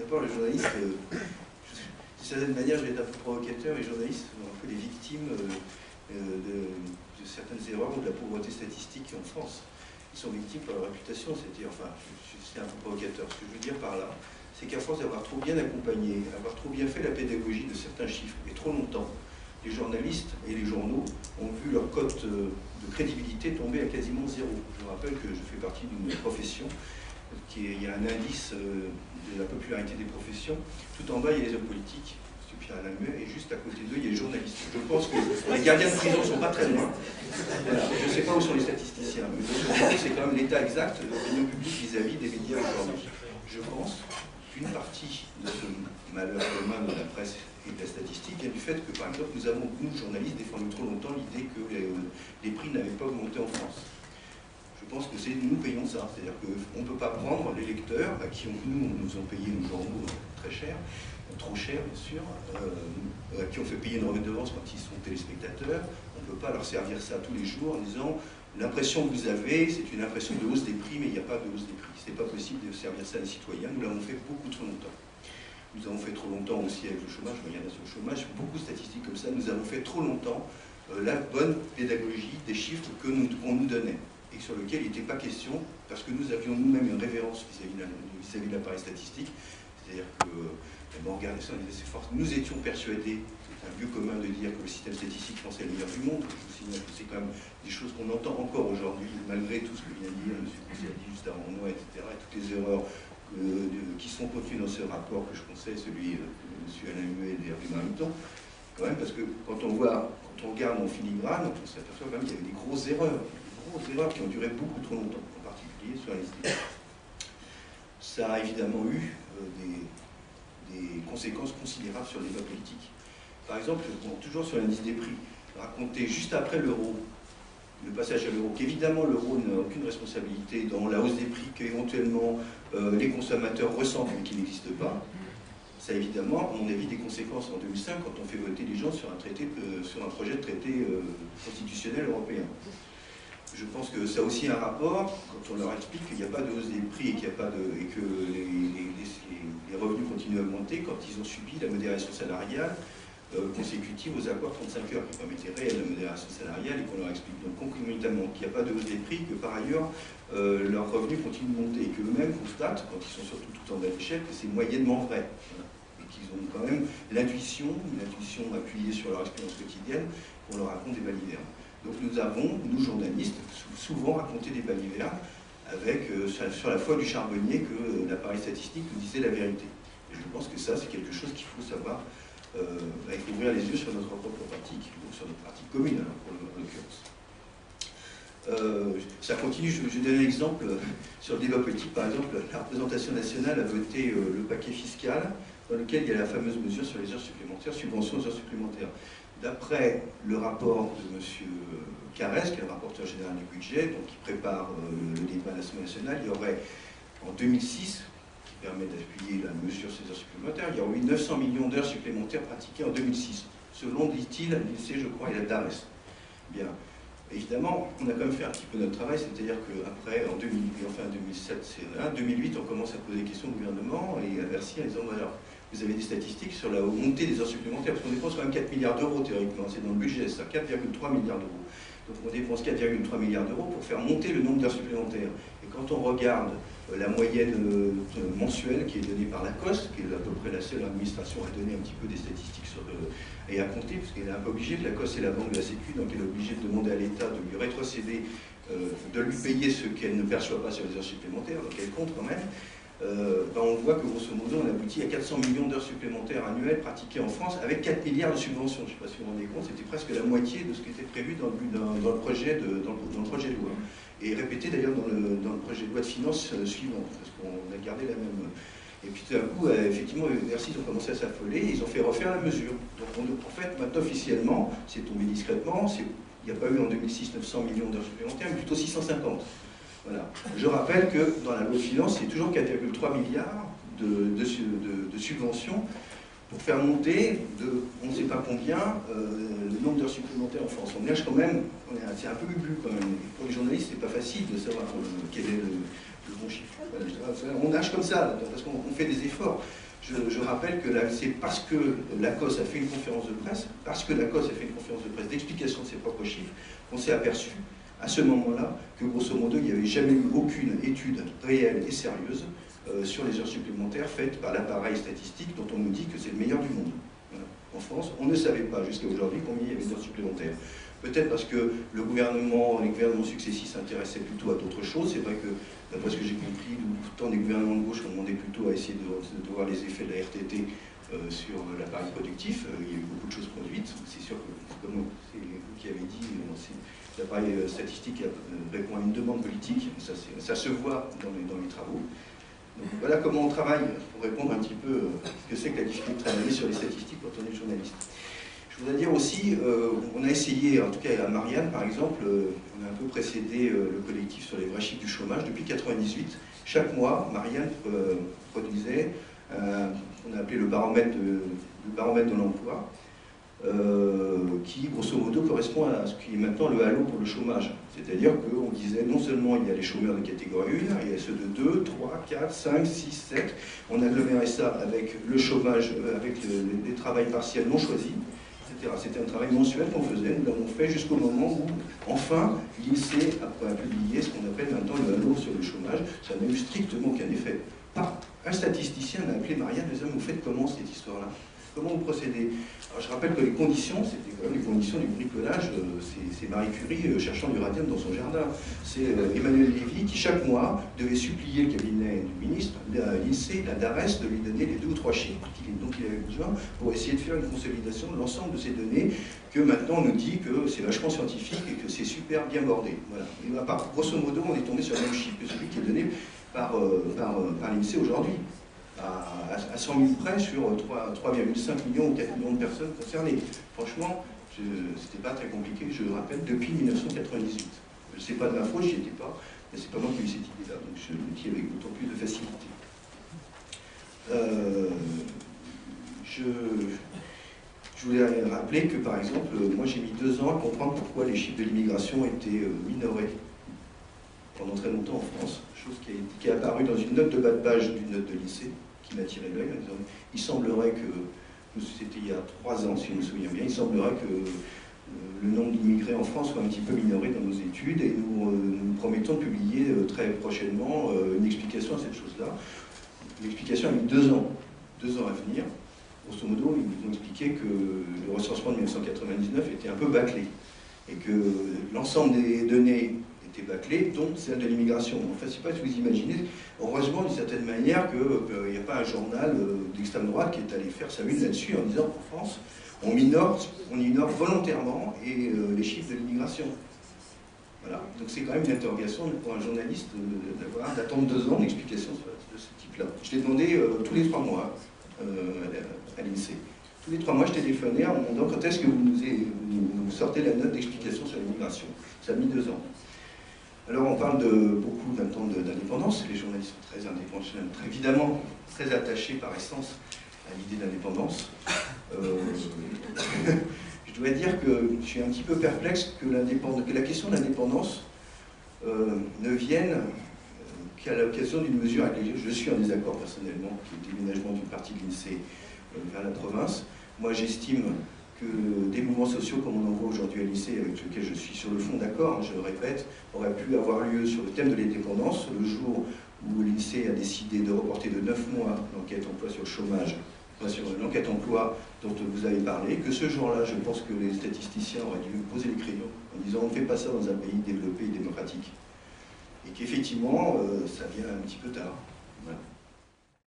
d'abord, le journaliste, d'une certaine manière, je vais être un peu provocateur, les journalistes sont un peu les victimes de certaines erreurs ou de la pauvreté statistique en France. Ils sont victimes par leur réputation, c'est-à-dire, enfin, c'est un peu provocateur. Ce que je veux dire par là, c'est qu'à force d'avoir trop bien accompagné, avoir trop bien fait la pédagogie de certains chiffres, et trop longtemps, les journalistes et les journaux ont vu leur cote de crédibilité tomber à quasiment zéro. Je rappelle que je fais partie d'une profession, il y a un indice de la popularité des professions. Tout en bas, il y a les hommes politiques, M. Pierre-Alain Muet, et juste à côté d'eux, il y a les journalistes. Je pense que les gardiens de prison ne sont pas très loin. Voilà. Je ne sais pas où sont les statisticiens, mais c'est quand même l'état exact de l'opinion publique vis-à-vis des médias aujourd'hui. Je pense qu'une partie de ce malheur commun de la presse et de la statistique vient du fait que, par exemple, nous avons, nous, journalistes, défendu trop longtemps l'idée que les prix n'avaient pas augmenté en France. Je pense que nous payons ça, c'est-à-dire qu'on ne peut pas prendre les lecteurs, qui nous ont payé nos journaux très cher, trop cher bien sûr, qui ont fait payer une redevance quand ils sont téléspectateurs. On ne peut pas leur servir ça tous les jours en disant l'impression que vous avez, c'est une impression de hausse des prix, mais il n'y a pas de hausse des prix. Ce n'est pas possible de servir ça à des citoyens, nous l'avons fait beaucoup trop longtemps. Nous avons fait trop longtemps aussi avec le chômage, je reviens sur le chômage, beaucoup de statistiques comme ça, nous avons fait trop longtemps la bonne pédagogie des chiffres qu'on nous donnait, et sur lequel il n'était pas question, parce que nous avions nous-mêmes une révérence vis-à-vis de l'appareil statistique, c'est-à-dire que, on regardait ça, on disait c'est fort. Nous étions persuadés, c'est un lieu commun de dire que le système statistique français est le meilleur du monde. Je vous signale que c'est quand même des choses qu'on entend encore aujourd'hui, malgré tout ce que vient de dire M. Conseil a dit juste avant moi, etc., et toutes les erreurs qui sont contenues dans ce rapport que je conseille, celui de M. Alain Muet et d'Hervé Mariton, quand même, parce que quand on regarde en filigrane, on s'aperçoit quand même qu'il y avait des grosses erreurs qui ont duré beaucoup trop longtemps, en particulier sur la SDF. Ça a évidemment eu des conséquences considérables sur les débat politique. Par exemple, toujours sur l'indice des prix, raconter juste après l'euro, le passage à l'euro, qu'évidemment l'euro n'a aucune responsabilité dans la hausse des prix qu'éventuellement les consommateurs ressentent mais qui n'existe pas. Ça a évidemment, à mon avis, des conséquences en 2005 quand on fait voter les gens sur un projet de traité constitutionnel européen. Je pense que ça a aussi un rapport, quand on leur explique qu'il n'y a pas de hausse des prix et que les revenus continuent à augmenter, quand ils ont subi la modération salariale consécutive aux accords 35 heures, qui permettaient réelle la modération salariale, et qu'on leur explique donc concomitamment qu'il n'y a pas de hausse des prix, que par ailleurs leurs revenus continuent de monter, et qu'eux-mêmes constatent, quand ils sont surtout tout en bas d'échelle, que c'est moyennement vrai. Voilà. Et qu'ils ont quand même l'intuition appuyée sur leur expérience quotidienne, qu'on leur raconte des balivernes. Donc nous avons, nous journalistes, souvent raconté des balivernes avec, sur la foi du charbonnier, que l'appareil statistique nous disait la vérité. Et je pense que ça, c'est quelque chose qu'il faut savoir, il faut ouvrir les yeux sur notre propre pratique, ou sur notre pratique commune, alors, pour l'occurrence. Ça continue, je donne un exemple sur le débat politique. Par exemple, la représentation nationale a voté le paquet fiscal, dans lequel il y a la fameuse mesure sur les heures supplémentaires, subvention aux heures supplémentaires. D'après le rapport de M. Carrez, qui est le rapporteur général du budget, donc qui prépare le débat à l'Assemblée nationale, il y aurait en 2006, qui permet d'appuyer la mesure sur les heures supplémentaires, il y aurait eu 900 millions d'heures supplémentaires pratiquées en 2006, selon, dit-il, l'INSEE, je crois, et la DARES. Bien. Évidemment, on a quand même fait un petit peu notre travail, c'est-à-dire qu'après, en 2008, enfin 2007, c'est là, 2008, on commence à poser des questions au gouvernement et à Bercy en disant, voilà, vous avez des statistiques sur la montée des heures supplémentaires, parce qu'on dépense quand même 4 milliards d'euros théoriquement, c'est dans le budget, ça, 4,3 milliards d'euros. Donc on dépense 4,3 milliards d'euros pour faire monter le nombre d'heures supplémentaires. Et quand on regarde la moyenne mensuelle qui est donnée par la COS, qui est à peu près la seule administration à donner un petit peu des statistiques sur, et à compter, parce qu'elle est un peu obligée, la COS est la banque de la Sécu, donc elle est obligée de demander à l'État de lui rétrocéder, de lui payer ce qu'elle ne perçoit pas sur les heures supplémentaires, donc elle compte quand même. On voit que grosso modo on aboutit à 400 millions d'heures supplémentaires annuelles pratiquées en France avec 4 milliards de subventions. Je ne sais pas si vous vous rendez compte, c'était presque la moitié de ce qui était prévu dans le projet de loi. Et répété d'ailleurs dans le projet de loi de finances suivant, parce qu'on a gardé la même. Et puis tout d'un coup, effectivement, Bercy, ils ont commencé à s'affoler et ils ont fait refaire la mesure. Donc en fait, maintenant officiellement, c'est tombé discrètement, il n'y a pas eu en 2006 900 millions d'heures supplémentaires, mais plutôt 650. Voilà. Je rappelle que dans la loi de finances, il y a toujours 4,3 milliards de subventions pour faire monter de on ne sait pas combien le nombre d'heures supplémentaires en France. On nage quand même, c'est un peu bubu quand même. Et pour les journalistes, c'est pas facile de savoir quel est le bon chiffre. Voilà, on nage comme ça, parce qu'on fait des efforts. je rappelle que c'est parce que l'ACOS a fait une conférence de presse, d'explication de ses propres chiffres, qu'on s'est aperçu à ce moment-là que grosso modo il n'y avait jamais eu aucune étude réelle et sérieuse sur les heures supplémentaires faites par l'appareil statistique dont on nous dit que c'est le meilleur du monde. Voilà. En France, on ne savait pas jusqu'à aujourd'hui combien il y avait d'heures supplémentaires. Peut-être parce que les gouvernements successifs s'intéressaient plutôt à d'autres choses. C'est vrai que, d'après ce que j'ai compris, tant des gouvernements de gauche ont demandé plutôt à essayer de voir les effets de la RTT sur l'appareil productif. Il y a eu beaucoup de choses produites. C'est sûr que, comme c'est vous qui avez dit, l'appareil statistique répond à une demande politique. Ça se voit dans les travaux. Donc, voilà comment on travaille pour répondre un petit peu à ce que c'est que la difficulté de travailler sur les statistiques quand on est journaliste. Je voudrais dire aussi, on a essayé, en tout cas à Marianne par exemple, on a un peu précédé le collectif sur les vrais chiffres du chômage depuis 1998. Chaque mois, Marianne produisait qu'on a appelé le baromètre de l'emploi, qui grosso modo correspond à ce qui est maintenant le halo pour le chômage. C'est-à-dire qu'on disait non seulement il y a les chômeurs de catégorie 1, il y a ceux de 2, 3, 4, 5, 6, 7. On agglomérait ça avec le chômage, avec les travails partiels non choisis. C'était un travail mensuel qu'on faisait, nous l'avons fait jusqu'au moment où, enfin, l'INSEE a publié ce qu'on appelle maintenant le halo sur le chômage. Ça n'a eu strictement aucun effet. Un statisticien m'a appelé Marianne, me disant, vous faites comment cette histoire-là? Comment vous procédez? Alors, je rappelle que les conditions, c'était quand même les conditions du bricolage, c'est Marie Curie cherchant l'uranium dans son jardin. C'est Emmanuel Lévy qui, chaque mois, devait supplier le cabinet du ministre, l'INSEE, la DARES, de lui donner les 2 ou 3 chiffres dont il avait besoin pour essayer de faire une consolidation de l'ensemble de ces données que maintenant on nous dit que c'est vachement scientifique et que c'est super bien bordé. Voilà. Et grosso modo, on est tombé sur le même chiffre que celui qui est donné par l'INSEE aujourd'hui. À 100 000 près sur 3,5 millions ou 4 millions de personnes concernées. Franchement, c'était pas très compliqué, je rappelle, depuis 1998. Je ne sais pas de ma faute, j'y étais pas, mais c'est pas moi qui ai eu cette idée-là, donc je le dis avec d'autant plus de facilité. Je voulais rappeler que, par exemple, moi j'ai mis 2 ans à comprendre pourquoi les chiffres de l'immigration étaient minorés pendant très longtemps en France, chose qui est apparue dans une note de bas de page d'une note de lycée, qui m'a tiré l'œil. Il semblerait que, c'était il y a 3 ans si je me souviens bien, il semblerait que le nombre d'immigrés en France soit un petit peu minoré dans nos études et nous promettons de publier très prochainement une explication à cette chose-là. L'explication a mis 2 ans à venir. Grosso modo, ils nous ont expliqué que le recensement de 1999 était un peu bâclé et que l'ensemble des données étaient bâclées, dont celle de l'immigration. Enfin, je ne sais pas si vous imaginez, heureusement d'une certaine manière qu'il n'y a pas un journal d'extrême droite qui est allé faire sa une là-dessus en disant qu'en France, on ignore volontairement les chiffres de l'immigration. Voilà. Donc c'est quand même une interrogation pour un journaliste d'attendre 2 ans d'explication de ce type-là. Je l'ai demandé tous les 3 mois à l'INSEE. Tous les 3 mois, je téléphonais en me demandant quand est-ce que vous sortez la note d'explication sur l'immigration. Ça a mis 2 ans. Alors on parle beaucoup maintenant d'indépendance. Les journalistes sont très indépendants, évidemment très attachés par essence à l'idée d'indépendance. Je dois dire que je suis un petit peu perplexe que la question de l'indépendance ne vienne qu'à l'occasion d'une mesure avec laquelle je suis en désaccord personnellement, qui est le déménagement d'une partie de l'INSEE vers la province. Moi j'estime que des mouvements sociaux comme on en voit aujourd'hui à l'INSEE, avec lesquels je suis sur le fond d'accord, je le répète, auraient pu avoir lieu sur le thème de l'indépendance, le jour où l'INSEE a décidé de reporter de 9 mois l'enquête emploi sur le chômage, sur l'enquête emploi dont vous avez parlé, que ce jour-là, je pense que les statisticiens auraient dû poser les crayons en disant on ne fait pas ça dans un pays développé et démocratique. Et qu'effectivement, ça vient un petit peu tard. Voilà.